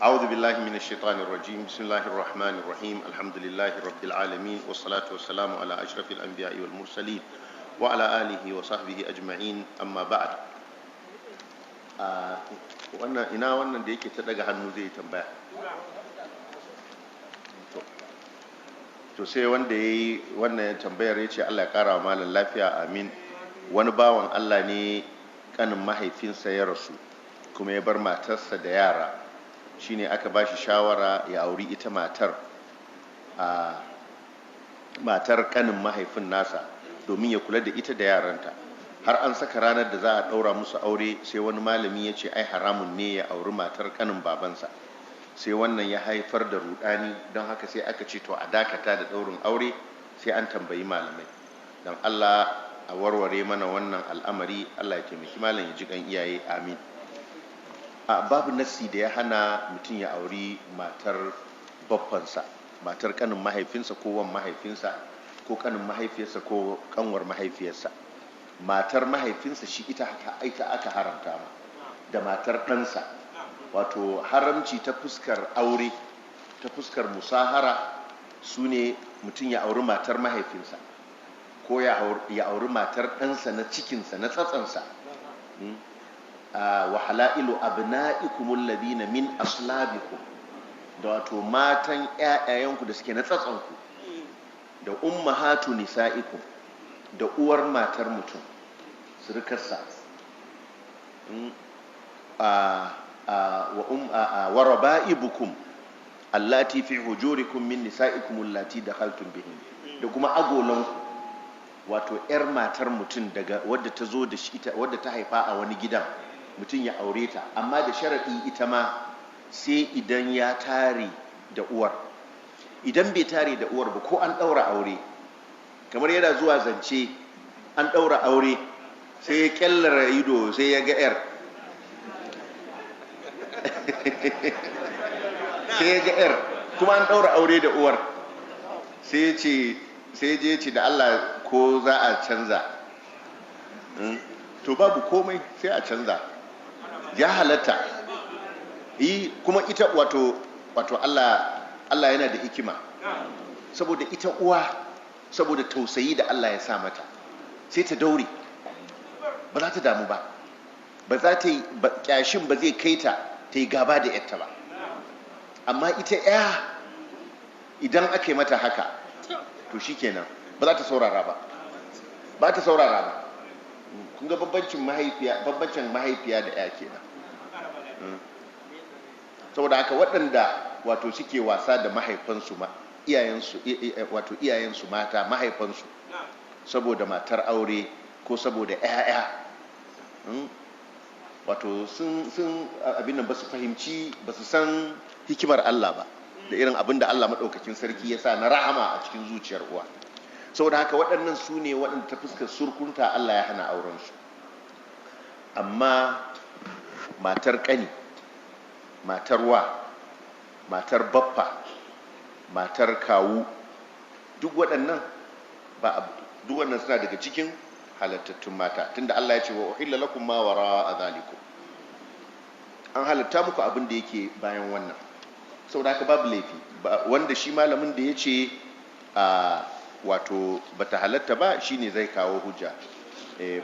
أعوذ بالله من الشيطان الرجيم. بسم الله الرحمن الرحيم. الحمد لله رب العالمين، والصلاة والسلام على أشرف الأنبياء والمرسلين وعلى آله وصحبه أجمعين. أما بعد. wannan da yake ta daga hannu zai tambaya. To sai wanda yayi wannan tambayar yace Allah ya kara wa malam lafiya, amin. Wani bawan Allah ne kanin mahaifinsa ya rasu kuma ya bar matarsa da yara, shine aka bashi shawara ya auri ita matar kanin mahaifin nasa domin ya kula da ita da yaranta. Har an saka ranar da za a daura musu aure, sai wani malami ya ce ai haramun ne ya auri matar kanin babansa. Sai wannan ya haifar da rudani, don haka sai aka ce to a dakata da daurin aure sai an tambayi malamai. don Allah a warware mana wannan al'amari. Allah ya taimaki malam ya ji kan iyaye, amin. Babu nassi da ya hana mutum ya auri matar babbansa, matar kanin mahaifinsa ko wan mahaifinsa ko kanin mahaifiyarsa ko kanwar mahaifiyarsa. Matar mahaifinsa shi ita aka haramta ma, da matar ɗansa. Wato haramci ta fuskar aure, ta fuskar musahara, su ne mutum ya auri matar mahaifinsa ko ya auri matar ɗansa na cikinsa, na tsatsansa. Wa halailu abna'ikumul ladina min aslabikum, da wato matan ƴaƴayenku da suke na tsatsanku, da ummahatu nisa'ikum, da uwar matar mutum, surukarsa. Wa raba'ibukum allati fi hujurikum min nisa'ikum allati dakhaltum bihin, da kuma agolanku, wato ƴar matar mutum daga wadda ta zo da shi, wadda ta haifa a wani gidan, mutum ya aure ta, amma da sharadi ita ma sai idan ya tare da uwar. Idan bai tare da uwar ba, ko an daura aure, kamar yana zuwa zance an daura aure, sai ya kyallara ido sai ya ga ƴar sai ya ga ƴar kuma an daura aure da uwar, sai ya ce da Allah ko za a canza. To babu komai, sai a canza, ya halatta. Kuma ita wato Allah yana da hikima, saboda ita uwa, saboda tausayi da Allah ya sa mata, sai ta daure, ba za ta damu ba, ba za ta yi kyashin, ba zai kai ta yi gaba da yarta ba. Amma ita idan aka yi mata haka, to shikenan ba za ta saurara ba. Kun ga bambancin mahaifiya da ya kenan. Saboda haka waɗanda wato suke wasa da mahaifansu, iyayensu mata, mahaifansu, saboda matar aure ko saboda ƴaƴa, wato sun abin nan, ba su fahimci, ba su san hikimar Allah ba, da irin abin da Allah maɗaukakin sarki ya sa na rahama a cikin zuciyar uwa. Saboda haka waɗannan su ne waɗanda ta fuskar surkunta Allah ya hana aurensu. Amma matar ƙani, matar wa, matar baffa, matar kawu, duk waɗannan suna daga cikin halattattun mata, tunda Allah ya ce wa uhilla lakum ma wara'a zalikum, an halatta muku abin da yake bayan wannan. Saboda haka babu laifi. Wanda shi malamin da ya ce wato bata halatta ba, shine zai kawo hujja.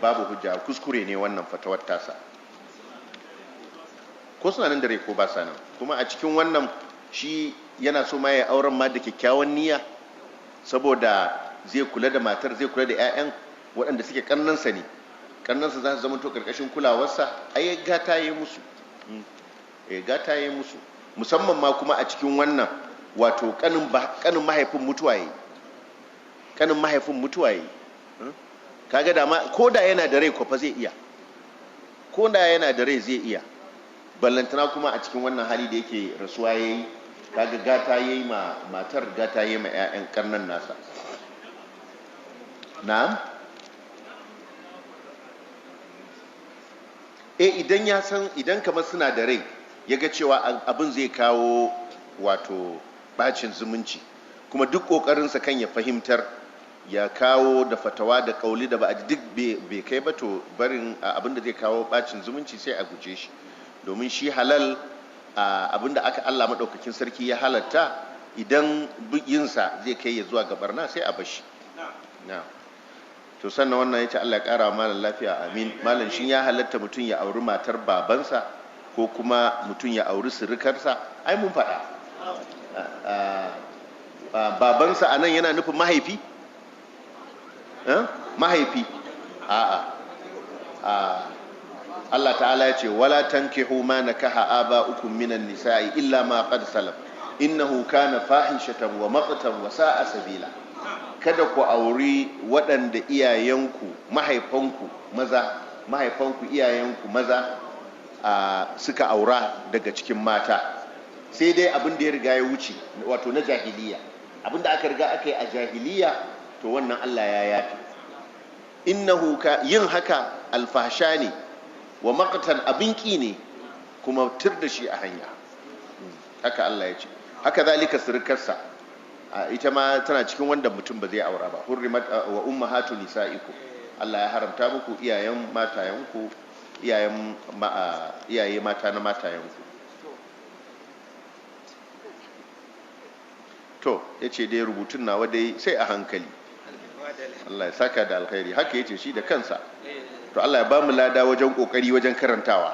Babu hujja, kuskure ne wannan fatawar tasa. Ko suna nan da rai ko ba sa nan. Kuma a cikin wannan, shi yana so ma ya auren ma da kyakkyawan niyya, saboda zai kula da matar, zai kula da 'ya'yan waɗanda suke kannansa ne, kannansa za su zama to karkashin kulawarsa. Ai gata yayi musu, musamman ma kuma a cikin wannan, wato kanin mahaifin mutuwa yayi. Kaga da ma ko da yana da rai kwafa zai iya, ko da yana da rai zai iya, ballantana kuma a cikin wannan hali da yake rasuwa yayi. Kaga gata yayi ma matar, gata yayi ma 'ya'yan karnan nasa. Na'am. Idan ya san, idan kamar suna da rai, yaga cewa abin zai kawo wato bacin zumunci, kuma duk kokarinsa kan ya fahimtar, ya kawo da fatawa da kauli da ba a duk bai kai ba, to barin abin da zai kawo bacin zumunci sai a guje shi. Domin shi halal abinda Allah maɗaukakin sarki ya halatta idan yinsa zai kai ya zuwa ga barna sai a bashi. To sannan wannan ya ce Allah ya ƙara malam lafiya, amin. Malam shin ya halatta mutum ya auri matar babansa ko kuma mutum ya auri surukarsa? Ai mun faɗa babansa anan yana nufin mahaifi? Mahaifi? A'a. Allah ta'ala ya ce wala tankihu ma nakaha aba'ukum minan nisa'i illa ma qad salam innahu kana fahishatan wa maqtan wa sa'a sabila. Kada ku auri waɗanda mahaifanku maza suka aura daga cikin mata, sai dai abin da ya riga ya wuce, wato na jahiliya, abin da aka riga aka yi a jahiliya, to wannan Allah ya yafi. Innahu yin haka alfahsha ne wa maqtan, abin ki ne kuma tur da shi a hanya. Haka Allah ya ce. Haka zalika surukarsa ita ma tana cikin wanda mutum ba zai aura ba. Hurrimat wa ummahatu nisaikum, Allah ya haramta muku iyayen matayenku, iyaye mata na matayenku. To yace dai rubutun nawa dai sai a hankali. Allah ya saka da alkhairi. Haka yace shi da kansa. To Allah ya ba mu lada wajen kokari wajen karantawa.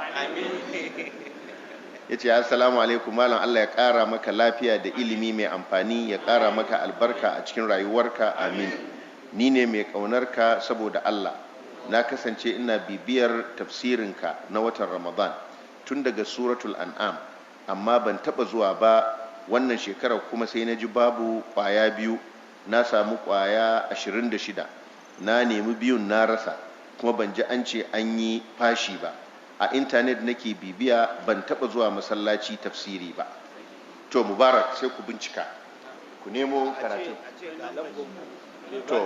Ya ce assalamu alaikum malam, Allah ya ƙara maka lafiya da ilimi mai amfani, ya ƙara maka albarka a cikin rayuwarka, amin. Ni ne mai ƙaunarka saboda Allah, na kasance ina bibiyar tafsirinka na watan Ramadan tun daga suratul an'am, amma ban taɓa zuwa ba. Wannan shekarar kuma sai na ji babu ƙwaya biyu, na samu ƙwaya 26, na nemi biyun na rasa, kuma ban ji an ce an yi fashi ba. A intanet nake bibiya, ban taba zuwa masallaci tafsiri ba. To Mubarak, sai ku bincika, ku nemo karatu. To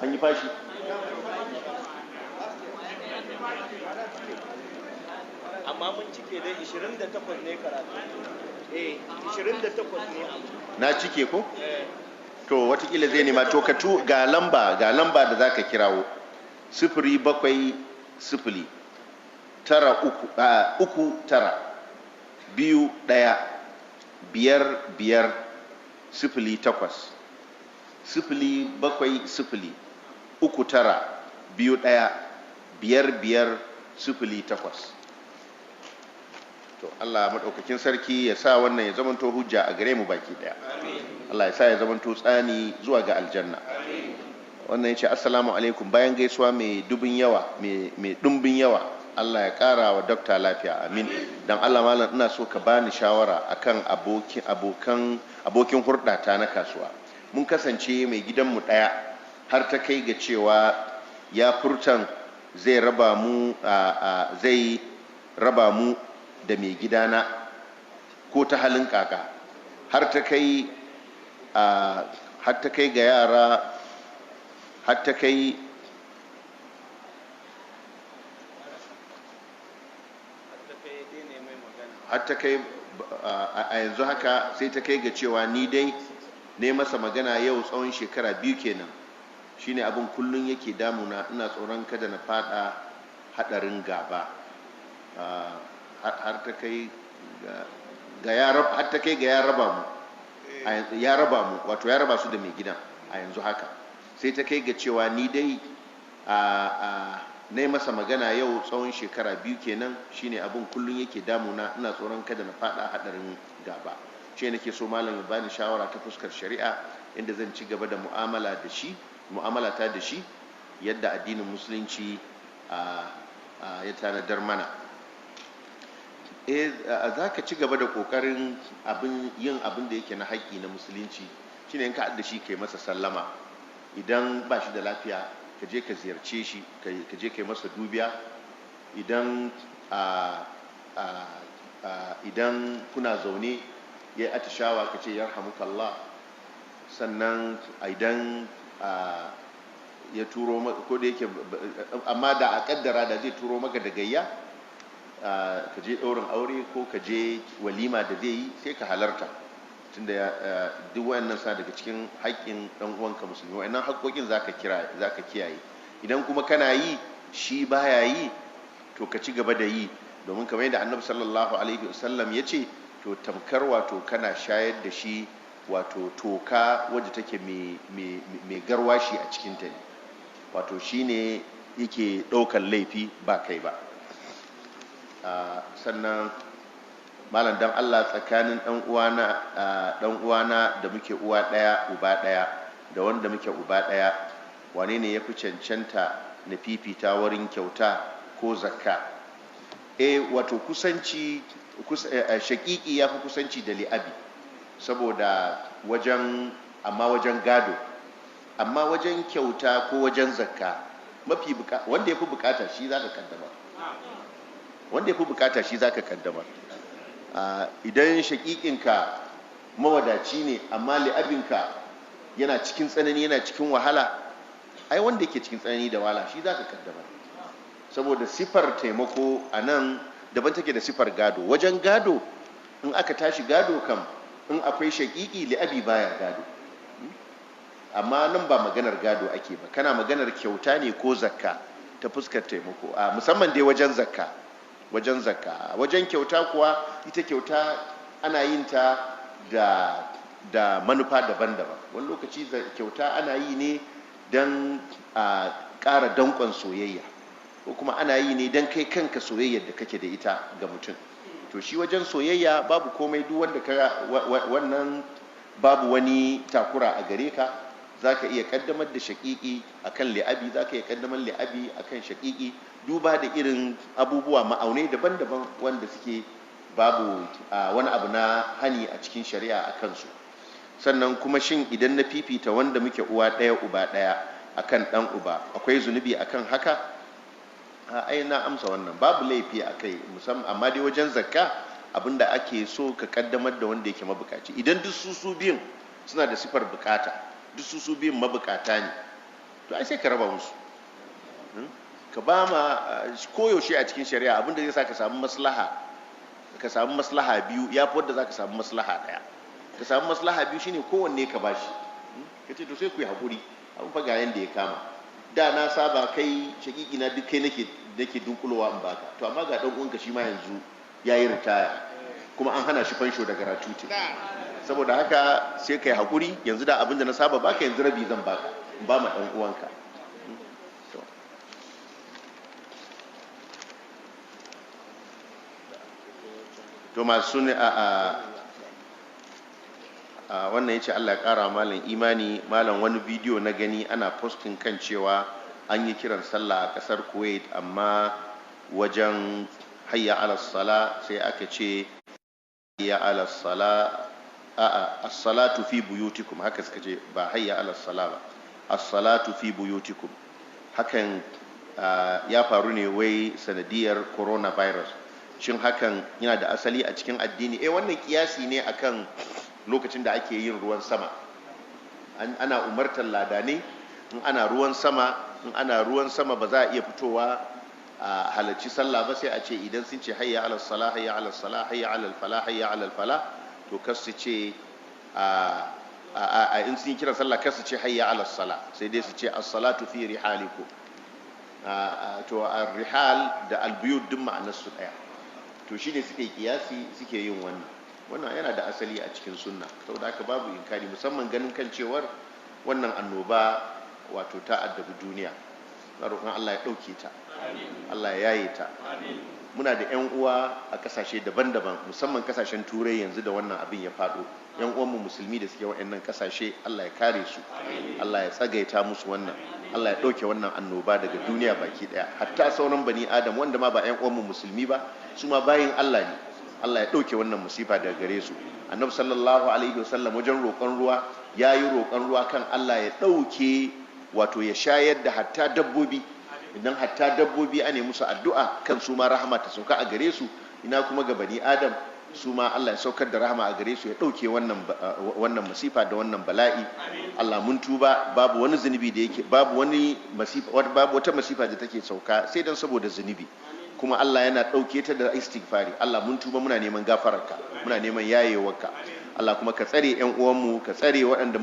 an yi fashi? Amma mun cike dai 28 ne karatu. 28 ne. Na cike ko? To watakila zai nema to ga lamba da zaka kirawo 070 39 to Allah madaukakin sarki ya sa wannan ya zamanto hujja a gare mu baki daya. Allah ya sa ya zamanto tsani zuwa ga aljanna. Wannan yace assalamu alaikum, bayan gaisuwa mai dumbin yawa, Allah ya kara wa dokta lafiya, amin. Dan Allah malam ina so ka bani shawara akan abokin hurdata na kasuwa. Mun kasance mai gidanmu daya har ta kai ga cewa ya furtan zai raba mu da mai gidana ko ta halin kaka, har ta kai ga yara, har ta kai a yanzu haka sai ta kai ga cewa ni dai ne masa magana yau tsawon shekara 2 kenan. Shine abin kullun yake damuna, ina tsoron kada na fada hadarin gaba. Har ta kai ga ya raba mu, wato ya raba su da mai gidan a yanzu haka. Sai ta kai ga cewa ni dai na yi masa magana yau tsawon shekara 2 kenan. Shine abin kullum yake damuna, ina tsoron kada na fada hadarin gaba. Shi nake so malam ya bani shawara ta fuskar shari'a, inda zan ci gaba da mu'amalata da shi yadda addinin musulunci ya tanadar mana. Za ka ci gaba da ƙoƙarin yin abin da yake na haƙƙi na musulunci. Shi ne in ka da shi kai masa sallama, idan ba shi da lafiya ka je ka ziyarce shi, ka je ka yi masa dubiya. Idan kuna zaune ya yi atishawa ka ce yarhamukallah. Sannan idan ya turo maka, ko da yake amma da a kaddara da zai turo maka da gayya, ka je ɗaurin aure ko ka je walima da zai yi, sai ka halarta, tunda duk wayannan sa daga cikin haƙƙin ɗan uwanka musulmi. Wayannan haƙƙoƙin zaka kiyaye. idan kuma kana yi shi baya yi to ka ci gaba da yi, domin kamar yadda annabi sallallahu alaihi wasallam ya ce to tamkar wato kana shayar da shi wato toka wadda take mai garwashi a cikinta ne, wato shi ne yake ɗaukar laifi ba kai ba. Sannan malam dan Allah tsakanin dan uwana da muke uwa ɗaya uba ɗaya da wanda muke uba ɗaya wane ne ya fi cancanta na fifita wurin kyauta ko zakka? Wato kusanci shaƙiƙi ya fi kusanci da li'abi saboda wajen gado, amma wajen kyauta ko wajen zakka wanda ya fi bukata shi za ka kaddama, wanda ya fi bukata shi za ka kaddama. Idan shaƙiƙinka mawadaci ne amma li'abinka yana cikin tsanani, yana cikin wahala, ai wanda yake cikin tsanani da wahala shi za ka kaddama, saboda sifar taimako a nan daban take da sifar gado. Wajen gado in aka tashi gado kam in akwai shaƙiƙi li'abi baya gado, amma nan ba maganar gado ake ba, kana maganar kyauta ne ko zakka ta fuskar taimako, musamman dai wajen zakka. Wajen kyauta kuwa ita kyauta ana yin ta da manufa daban-daban. Wani lokaci kyauta ana yi ne don a ƙara danƙon soyayya, ko kuma ana yi ne don kai kanka soyayyar da kake da ita ga mutum. To shi wajen soyayya babu komai, duk wanda wannan babu wani takura a gare ka, za ka iya kaddamar da shaƙiƙi akan li'abi, za ka iya kaddamar li'abi akan shaƙiƙi, duba da irin abubuwa ma'aunai daban-daban wanda suke babu wani abu na hani a cikin shari'a a kansu. Sannan kuma shin idan na fifita wanda muke uwa ɗaya uba ɗaya akan ɗan uba akwai zunubi akan haka? Ai na amsa wannan, babu laifi a kai, musamman amma dai wajen zakka abinda ake so ka kaddamar da wanda yake mabukaci. Idan duk su biyun suna da sifar bukata, duk su biyun mabukata ne, to ai sai ka raba musu, ka ba ma koyaushe a cikin shari'a abinda zai sa ka samu maslaha biyu ya fi wadda za ka samu maslaha ɗaya. Ka samu maslaha biyu shine kowanne ka bashi, ka ce to sai ku yi haƙuri abin fa ga yanda ya kama, da na saba kai shakiki na duk kai nake dunkulowa in baka, to amma ga dan uwanka shi ma yanzu yayi ritaya kuma an hana shi fansho daga gratuity, saboda haka sai kai hakuri, yanzu da abinda na saba baka yanzu rabi zan baka in ba ma dan uwanka. To masu ne wannan yace Allah ya kara malam imani. Malam, wani bidiyo na gani ana posting kan cewa an yi kiran sallah a kasar Kuwait, amma wajen hayya ala sala sai aka ce hayya ala sala, as-salatu fi buyutikum, haka suka ce, ba hayya ala sala ba, as-salatu fi buyutikum. Hakan ya faru ne wai sanadiyar coronavirus. Shin hakan yana da asali a cikin addini? Wannan kiyasi ne akan lokacin da ake yin ruwan sama, ana umartar ladane in ana ruwan sama ba za a iya fitowa a halarci sallah ba, sai a ce idan sun ce hayya ala salah hayya ala salah hayya ala falah hayya ala falah, to kasu ce in sun yi kiran sallah kasu ce hayya ala salah, sai dai su ce as-salatu fi rihalikum. To ar-rihal da al-buyut duk ma'anar su daya, to shine suke kiyasi suke yin wannan yana da asali a cikin sunna, saboda haka babu inkari, musamman ganin kan cewar wannan annoba wato ta addabi duniya. Na roƙon Allah ya ɗauke ta, Allah ya yaye ta. Muna da 'yan uwa a ƙasashe daban-daban, musamman ƙasashen turai yanzu da wannan abin ya faɗo. 'Yan uwanmu musulmi da suke waɗannan ƙasashe, Allah ya kare su, Allah ya tsagaita musu wannan, Allah ya ɗauke wannan annoba daga duniya baki ɗaya. Hatta sauran bani Adam wanda ma ba 'yan uwanmu musulmi ba, su ma bayin Allah ne, Allah ya ɗauke wannan musifa daga gare su. Annabi sallallahu alaihi wasallam wajen roƙon ruwa ya yi roƙon ruwa kan Allah ya ɗauke, wato ya shayar da hatta dabbobi. Idan hatta dabbobi ane musu addu'a kan su ma rahama ta sauka a gare su, ina kuma ga bani Adam su ma Allah ya saukar da rahama a gare su, ya ɗauke wannan musifa da wannan bala'i. Allah mun tuba, babu wani zunubi da yake, babu wata masifa da take sauka sai dan saboda zunubi, kuma Allah yana ɗauke ta da istighfari. Allah mun tuba, muna neman gafararka, muna neman yayewarka. Allah kuma ka tsare 'yan uwanmu, ka tsare waɗanda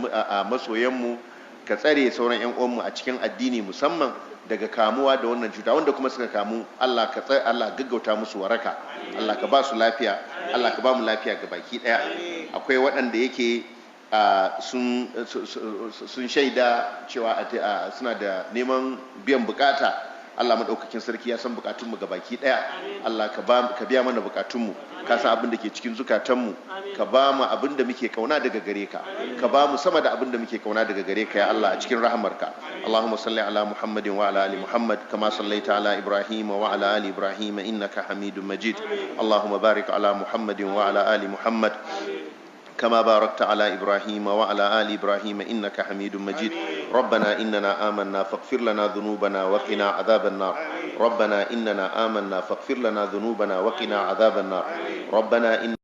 masoyanmu, ka tsare sauran 'yan uwanmu a cikin addini, musamman daga kamuwa da wannan cuta, wanda kuma suka kamu Allah ka tsaya, Allah gaggauta musu waraka, Allah ka ba su lafiya, Allah ka ba mu lafiya ga baki daya. Akwai waɗanda yake sun shaida cewa suna da neman biyan bukata. Allah madaukakin sarki ya san bukatunmu ga baki daya. Allah ka biya mana bukatunmu, ka san abin da ke cikin zukatanmu, ka ba mu abin da muke kauna daga gare ka, ka ba mu sama da abin da muke kauna daga gare ka ya Allah a cikin rahamarka. Allahumma salli ala Muhammadin wa ala ali Muhammad kama sallaita ala Ibrahim wa ala ali Ibrahim innaka Hamidum Majid. Allahumma barik ala Muhammadin wa ala ali Muhammad كما باركت على إبراهيم وعلى آل إبراهيم إنك حميد مجيد. ربنا إننا آمنا فاغفر لنا ذنوبنا وقنا عذاب النار. ربنا إننا آمنا فاغفر لنا ذنوبنا وقنا عذاب النار. ربنا إن